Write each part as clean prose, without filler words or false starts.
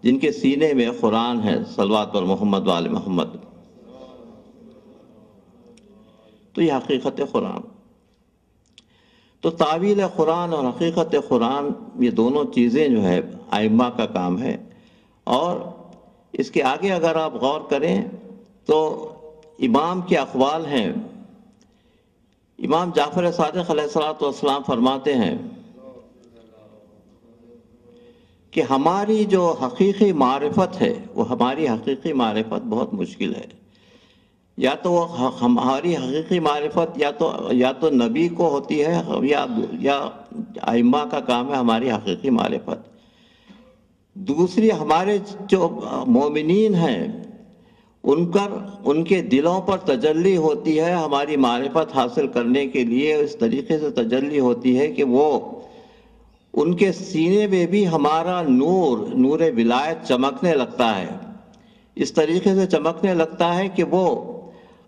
جن کے سینے میں قرآن ہے، صلوات پر محمد و آل محمد. تو یہ حقیقت قرآن. تو تعویل قرآن اور حقیقت قرآن، یہ دونوں چیزیں جو ہے ائمہ کا کام ہے. اور اس کے آگے اگر آپ غور کریں تو امام کے اقوال ہیں. امام جعفر صادق علیہ السلام فرماتے ہیں کہ ہماری جو حقیقی معرفت ہے، وہ ہماری حقیقی معرفت بہت مشکل ہے. یا تو وہ ہماری حقیقی معرفت یا تو نبی کو ہوتی ہے، یا ائمہ کا کام ہے ہماری حقیقی معرفت. دوسری، ہمارے جو مومنین ہیں ان کے دلوں پر تجلی ہوتی ہے ہماری معرفت حاصل کرنے کے لیے. اس طریقے سے تجلی ہوتی ہے کہ وہ ان کے سینے میں بھی ہمارا نور ولایت چمکنے لگتا ہے. اس طریقے سے چمکنے لگتا ہے کہ وہ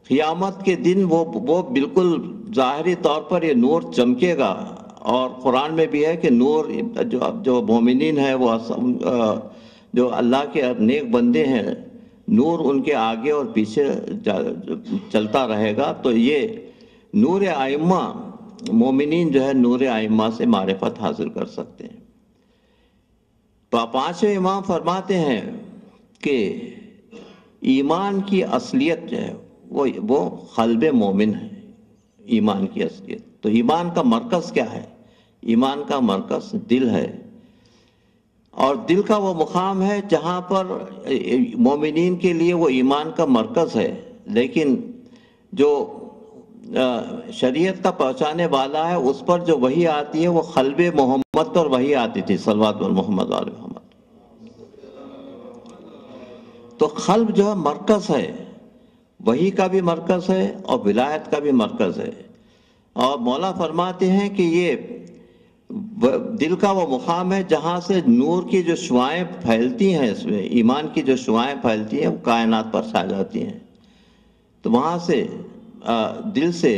قیامت کے دن وہ بالکل ظاہری طور پر یہ نور چمکے گا. اور قرآن میں بھی ہے کہ نور جو مومنین ہیں، وہ جو اللہ کے نیک بندے ہیں، نور ان کے آگے اور پیچھے چلتا رہے گا. تو یہ نور ائمہ، مومنین جو ہے نور ائمہ سے معرفت حاصل کر سکتے ہیں. پانچویں امام فرماتے ہیں کہ ایمان کی اصلیت جو ہے وہ قلب مومن ہے. ایمان کی اصلیت، تو ایمان کا مرکز کیا ہے؟ ایمان کا مرکز دل ہے. اور دل کا وہ مقام ہے جہاں پر مومنین کے لیے وہ ایمان کا مرکز ہے. لیکن جو شریعت کا پہنچانے والا ہے، اس پر جو وحی آتی ہے وہ قلب محمد پر وحی آتی تھی، صلوات پر محمد وآل محمد. تو قلب جو ہے مرکز ہے، وحی کا بھی مرکز ہے اور ولایت کا بھی مرکز ہے. اور مولا فرماتے ہیں کہ یہ دل کا وہ مقام ہے جہاں سے نور کی جو شعاعیں پھیلتی ہیں، اس میں ایمان کی جو شعاعیں پھیلتی ہیں وہ کائنات پر چھا جاتی ہیں. تو وہاں سے دل سے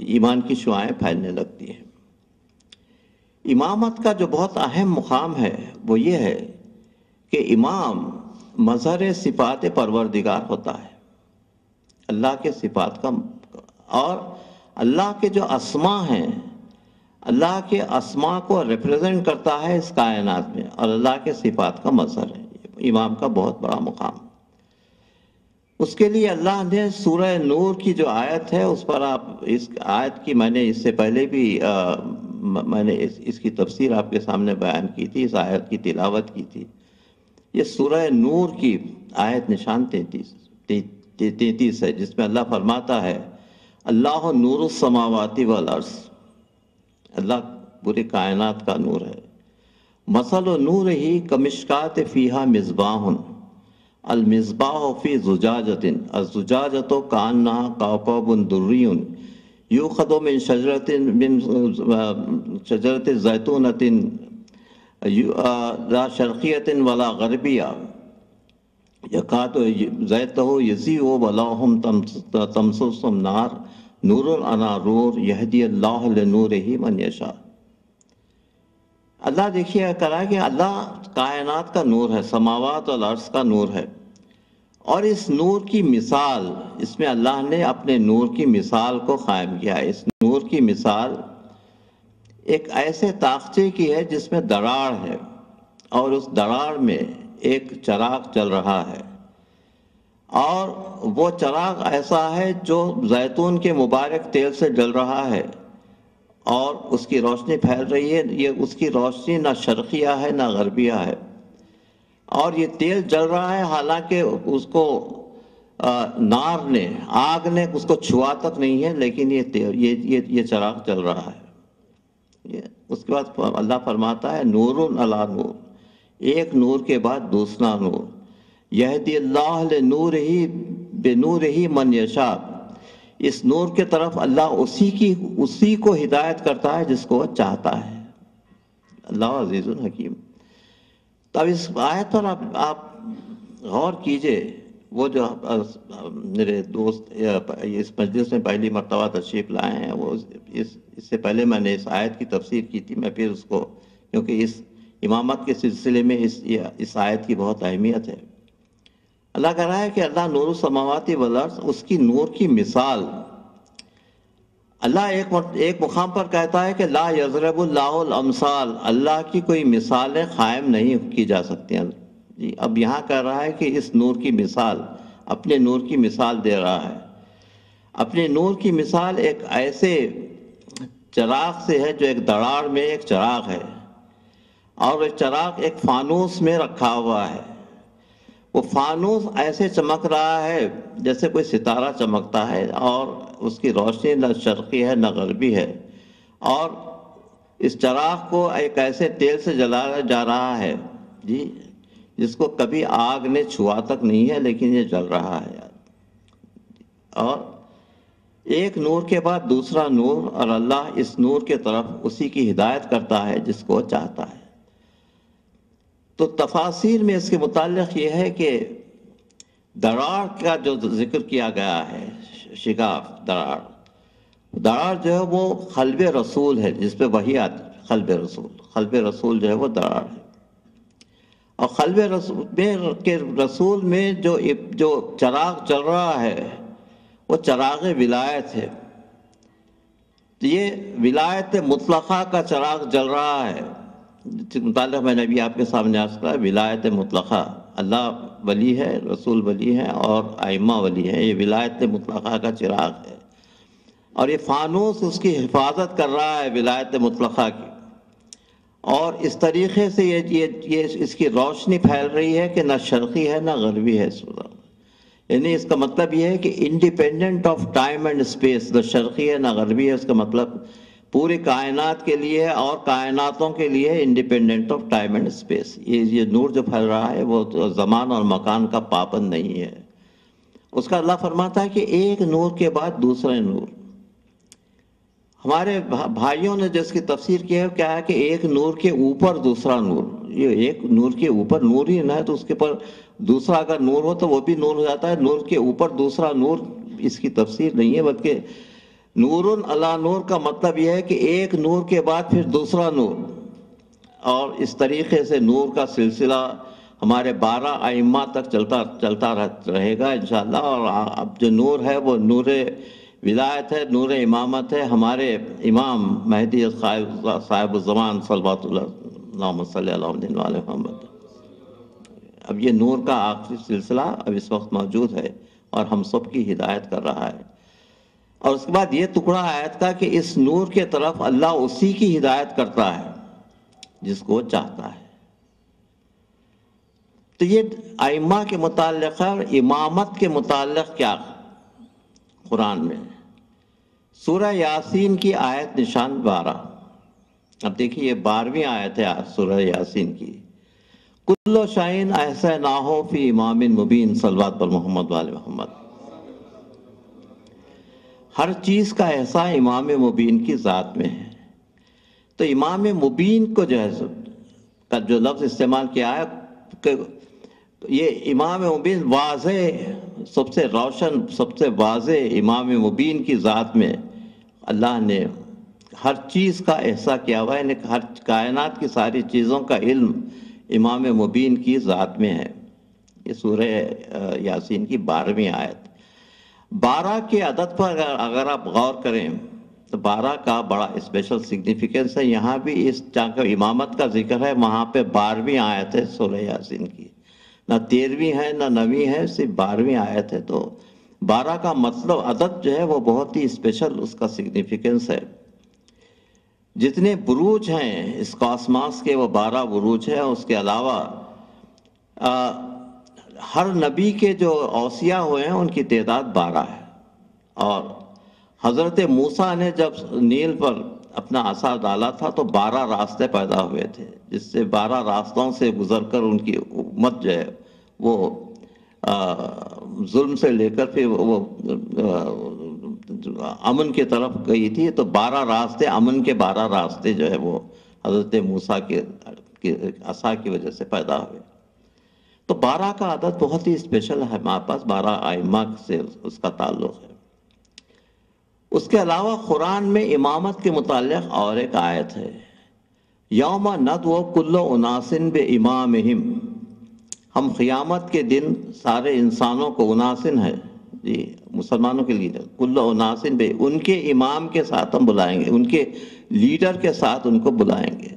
ایمان کی شعاعیں پھیلنے لگتی ہیں. امامت کا جو بہت اہم مقام ہے وہ یہ ہے کہ امام مظہر صفات پروردگار ہوتا ہے، اللہ کے صفات کا. اور اللہ کے جو اسماء ہیں، اللہ کے اسماء کو ریپریزنٹ کرتا ہے اس کائنات میں، اور اللہ کے صفات کا مظہر ہے. امام کا بہت بڑا مقام. اس کے لیے اللہ نے سورہ نور کی جو آیت ہے، اس پر آپ اس آیت کی میں نے اس سے پہلے بھی میں نے اس کی تفسیر آپ کے سامنے بیان کی تھی، اس آیت کی تلاوت کی تھی. یہ سورہ نور کی آیت نشان 33 ہے، جس میں اللہ فرماتا ہے اللہ نور السماوات والارض. اللہ پوری کائنات کا نور ہے. مثل نورہ کمشکات فیہا مصباح، المصباح فی زجاجۃ، الزجاجۃ کأنہا کوکب دری یؤخذ من شجرۃ زیتونۃ لا شرقیۃ ولا غربیہ یکاد زیتہ یضیء ولو ہم تمسسهم نار نور علی نور یہدی اللہ لنورہ من یشاء. اللہ دیکھیے کرا کہ اللہ کائنات کا نور ہے، سماوات اور عرض کا نور ہے. اور اس نور کی مثال، اس میں اللہ نے اپنے نور کی مثال کو قائم کیا ہے. اس نور کی مثال ایک ایسے طاقچے کی ہے جس میں دراڑ ہے، اور اس دراڑ میں ایک چراغ چل رہا ہے. اور وہ چراغ ایسا ہے جو زیتون کے مبارک تیل سے جل رہا ہے، اور اس کی روشنی پھیل رہی ہے. یہ اس کی روشنی نہ شرقیہ ہے نہ غربیہ ہے، اور یہ تیل جل رہا ہے، حالانکہ اس کو نار نے، آگ نے اس کو چھوا تک نہیں ہے، لیکن یہ چراغ چل رہا ہے. اس کے بعد اللہ فرماتا ہے نور علی نور، ایک نور کے بعد دوسرا نور. یہدی اللہ لنورہ بنورہ من یشاء. اس نور کے طرف اللہ اسی کو ہدایت کرتا ہے جس کو وہ چاہتا ہے. اللہ عزیز الحکیم. تب اس آیت پر آپ غور کیجئے. وہ جو میرے دوست اس مجلس میں پہلی مرتبہ تشریف لائے ہیں، وہ اس سے پہلے میں نے اس آیت کی تفسیر کی تھی. میں پھر اس کو، کیونکہ اس امامت کے سلسلے میں اس آیت کی بہت اہمیت ہے۔ اللہ کہہ رہا ہے کہ اللہ نور السماوات والارض، اس کی نور کی مثال، اللہ ایک مقام پر کہتا ہے کہ لا یضرب اللہ الامثال، اللہ کی کوئی مثالیں قائم نہیں کی جا سکتی ہیں جی۔ اب یہاں کہہ رہا ہے کہ اس نور کی مثال، اپنے نور کی مثال دے رہا ہے۔ اپنے نور کی مثال ایک ایسے چراغ سے ہے جو ایک دراڑ میں ایک چراغ ہے، اور وہ چراغ ایک فانوس میں رکھا ہوا ہے۔ وہ فانوس ایسے چمک رہا ہے جیسے کوئی ستارہ چمکتا ہے، اور اس کی روشنی نہ شرقی ہے نہ غربی ہے، اور اس چراغ کو ایک ایسے تیل سے جلایا جا رہا ہے جی، جس کو کبھی آگ نے چھوا تک نہیں ہے، لیکن یہ جل رہا ہے۔ اور ایک نور کے بعد دوسرا نور، اور اللہ اس نور کے طرف اسی کی ہدایت کرتا ہے جس کو چاہتا ہے۔ تو تفاسیر میں اس کے متعلق یہ ہے کہ دراڑ کا جو ذکر کیا گیا ہے، شگاف دراڑ جو ہے وہ قلب رسول ہے، جس پہ وحی آتی ہے۔ قلب رسول جو ہے وہ دراڑ ہے، اور قلب رسول میں جو چراغ جل رہا ہے وہ چراغ ولایت ہے۔ تو یہ ولایت مطلقہ کا چراغ جل رہا ہے، جس متعلق میں نے ابھی آپ کے سامنے عرض کیا، ولایت مطلقہ۔ اللہ ولی ہے، رسول ولی ہے، اور ائمہ ولی ہے۔ یہ ولایت مطلقہ کا چراغ ہے، اور یہ فانوس اس کی حفاظت کر رہا ہے ولایت مطلقہ کی، اور اس طریقے سے یہ اس کی روشنی پھیل رہی ہے کہ نہ شرقی ہے نہ غربی ہے۔ یعنی اس کا مطلب یہ ہے کہ independent of time and space, نہ شرقی ہے نہ غربی ہے۔ اس کا مطلب پوری کائنات کے لیے اور کائناتوں کے لیے independent of time and space. یہ نور جو پھیل رہا ہے وہ زمان اور مکان کا پابند نہیں ہے۔ اس کا اللہ فرماتا ہے کہ ایک نور کے بعد دوسرے نور۔ ہمارے بھائیوں نے جس کی تفسیر کی ہے کیا ہے کہ ایک نور کے اوپر دوسرا نور۔ یہ ایک نور کے اوپر نور ہی نہ ہے تو اس کے پر دوسرا اگر نور ہو تو وہ بھی نور ہو جاتا ہے۔ نور کے اوپر دوسرا نور اس کی تفسیر نہیں ہے، بلکہ نور علی نور کا مطلب یہ ہے کہ ایک نور کے بعد پھر دوسرا نور، اور اس طریقے سے نور کا سلسلہ ہمارے 12 ائمہ تک چلتا رہے گا انشاءاللہ۔ اور اب جو نور ہے وہ نور ولایت ہے، نور امامت ہے، ہمارے امام مہدی صاحب الزمان صلوات اللہ اللہم صلی اللہ علیہ محمد۔ اب یہ نور کا آخری سلسلہ اب اس وقت موجود ہے اور ہم سب کی ہدایت کر رہا ہے۔ اور اس کے بعد یہ ٹکڑا آیت کا کہ اس نور کے طرف اللہ اسی کی ہدایت کرتا ہے جس کو چاہتا ہے۔ تو یہ ائمہ کے متعلق اور امامت کے متعلق کیا قرآن میں سورہ یاسین کی آیت نشان 12۔ اب دیکھیے یہ 12ویں آیت ہے سورہ یاسین کی۔ کل شیء احصیناہ فی امام مبین، صلوات پر محمد وآل محمد۔ ہر چیز کا احصاء امام مبین کی ذات میں ہے۔ تو امام مبین کو جو ہے کا جو لفظ استعمال کیا ہے کہ یہ امام مبین واضح، سب سے روشن، سب سے واضح امام مبین کی ذات میں اللہ نے ہر چیز کا احصاء کیا ہوا ہے، یعنی ہر کائنات کی ساری چیزوں کا علم امام مبین کی ذات میں ہے۔ یہ سورہ یاسین کی 12ویں آیت۔ 12 کے عدد پر اگر آپ غور کریں تو 12 کا بڑا اسپیشل سگنیفیکنس ہے۔ یہاں بھی اس جگہ امامت کا ذکر ہے، وہاں پہ 12ویں آیت ہے سورہ یاسین کی، نہ 13ویں ہے نہ 9ویں ہے، صرف 12ویں آیت ہے۔ تو 12 کا مطلب عدد جو ہے وہ بہت ہی اسپیشل اس کا سگنیفیکنس ہے۔ جتنے بروج ہیں اس کاسماس کے وہ 12 بروج ہیں۔ اس کے علاوہ ہر نبی کے جو اوصیاء ہوئے ہیں ان کی تعداد 12 ہے، اور حضرت موسیٰ نے جب نیل پر اپنا عصا ڈالا تھا تو 12 راستے پیدا ہوئے تھے، جس سے 12 راستوں سے گزر کر ان کی امت جو ہے وہ ظلم سے لے کر پھر وہ امن کی طرف گئی تھی۔ تو 12 راستے، امن کے 12 راستے جو ہے وہ حضرت موسیٰ کے عصا کی وجہ سے پیدا ہوئے۔ تو 12 کا عدد بہت ہی اسپیشل ہے ہمارے پاس، 12 ائمہ سے اس کا تعلق ہے۔ اس کے علاوہ قرآن میں امامت کے متعلق اور ایک آیت ہے، یوم ندعو کل اناس بامامہم، ہم قیامت کے دن سارے انسانوں کو، اناسن ہے جی مسلمانوں کے لیڈر، کل اناسن بے، ان کے امام کے ساتھ ہم بلائیں گے، ان کے لیڈر کے ساتھ ان کو بلائیں گے۔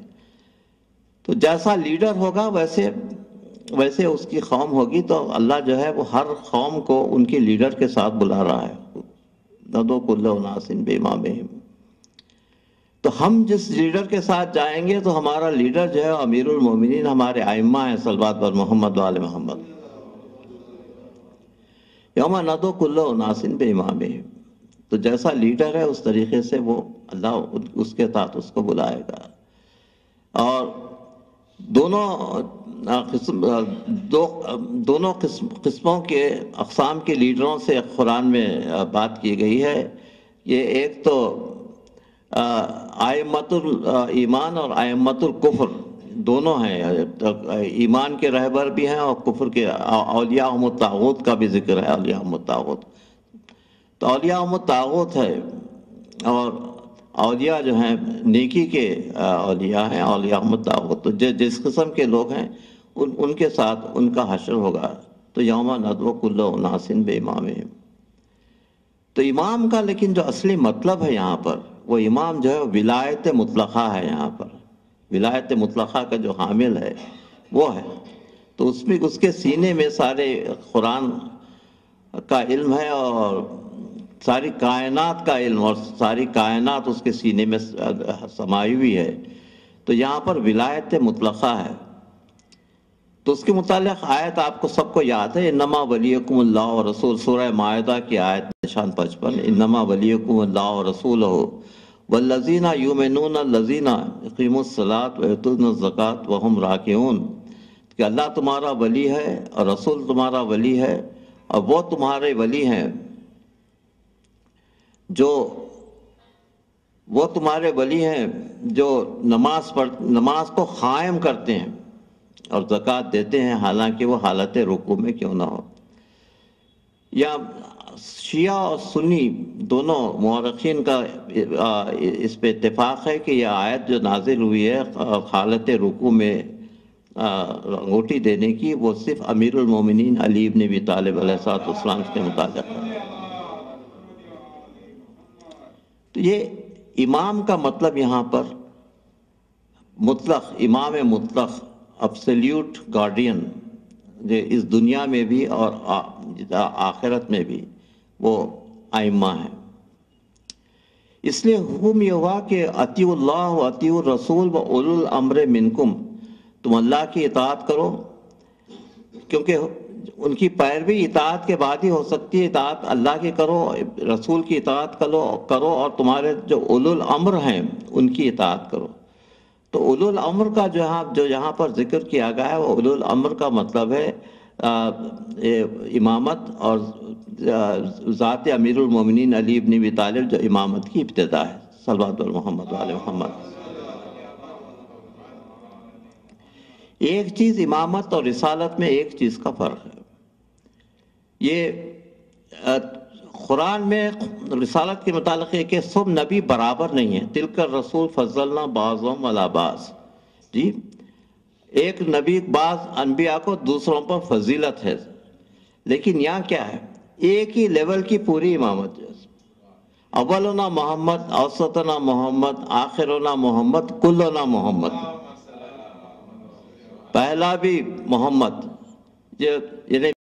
تو جیسا لیڈر ہوگا ویسے اس کی قوم ہوگی، تو اللہ جو ہے وہ ہر قوم کو ان کے لیڈر کے ساتھ بلا رہا ہے، ندعو کل اناس بامامہم۔ تو ہم جس لیڈر کے ساتھ جائیں گے تو ہمارا لیڈر جو ہے امیر المومنین، ہمارے ائمہ ہیں، صلوات بر محمد وآل محمد۔ یوم ندعو کل اناس بامامہم، تو جیسا لیڈر ہے اس طریقے سے وہ اللہ اس کے ساتھ اس کو بلائے گا۔ اور دونوں قسموں کے اقسام کے لیڈروں سے قرآن میں بات کی گئی ہے۔ یہ ایک تو ائمۃ الایمان اور ائمۃ الکفر دونوں ہیں، ایمان کے رہبر بھی ہیں اور کفر کے، اولیاء الطاغوت کا بھی ذکر ہے، اولیاء الطاغوت۔ تو اولیاء الطاغوت ہے، اور اولیاء جو ہیں نیکی کے اولیاء ہیں، اولیاء الطاغوت۔ تو جس قسم کے لوگ ہیں ان کے ساتھ ان کا حشر ہوگا۔ تو یوم ندعو کل اناس بامامہم، تو امام کا لیکن جو اصلی مطلب ہے یہاں پر، وہ امام جو ہے ولایت مطلقہ ہے، یہاں پر ولایت مطلقہ کا جو حامل ہے وہ ہے۔ تو اس میں اس کے سینے میں سارے قرآن کا علم ہے، اور ساری کائنات کا علم، اور ساری کائنات اس کے سینے میں سمائی ہوئی ہے۔ تو یہاں پر ولایت مطلقہ ہے۔ تو اس کے متعلق آیت آپ کو سب کو یاد ہے، انما ولیکم اللہ ورسول، سورہ مائدہ کی آیت نشان 55، انما ولیکم اللہ ورسولہ والذین یؤمنون الذین یقیمون الصلاۃ ویؤتون الزکاۃ وہم راکعون، کہ اللہ تمہارا ولی ہے اور رسول تمہارا ولی ہے، اور وہ تمہارے ولی ہیں جو نماز کو قائم کرتے ہیں اور زکوٰۃ دیتے ہیں، حالانکہ وہ حالت رکوع میں کیوں نہ ہو۔ یا شیعہ اور سنی دونوں مورخین کا اس پہ اتفاق ہے کہ یہ آیت جو نازل ہوئی ہے حالت رکوع میں انگوٹھی دینے کی، وہ صرف امیر المومنین علی بن ابی طالب علیہ السلام کے متعلق ہے۔ تو یہ امام کا مطلب یہاں پر مطلق، امام مطلق، ابسلیوٹ گارڈین، جو اس دنیا میں بھی اور آخرت میں بھی وہ ائمہ ہیں۔ اس لیے حکم یہ ہوا کہ اطیعوا اللہ و اطیعوا الرسول و اولو الامر منکم، تم اللہ کی اطاعت کرو، کیونکہ ان کی پیروی اطاعت کے بعد ہی ہو سکتی ہے۔ اطاعت اللہ کی کرو، رسول کی اطاعت کرو، اور تمہارے جو اولو الامر ہیں ان کی اطاعت کرو۔ تو اولو الامر کا جو یہاں پر ذکر کیا گیا ہے، وہ اولو الامر کا مطلب ہے امامت، اور ذات امیر المومنین علی بن ابی طالب جو امامت کی ابتدا ہے، صلوات بر محمد وآل محمد۔ ایک چیز امامت اور رسالت میں ایک چیز کا فرق ہے، یہ قرآن میں رسالت کے متعلق ہے کہ سب نبی برابر نہیں ہیں، تلک الرسول فضلنا بعضهم علی بعض، جی ایک نبی بعض انبیاء کو دوسروں پر فضیلت ہے، لیکن یہاں کیا ہے، ایک ہی لیول کی پوری امامت ہے۔ اولنا محمد، اوسطنا محمد، آخرنا محمد، کلنا محمد، پہلا بھی محمد، یعنی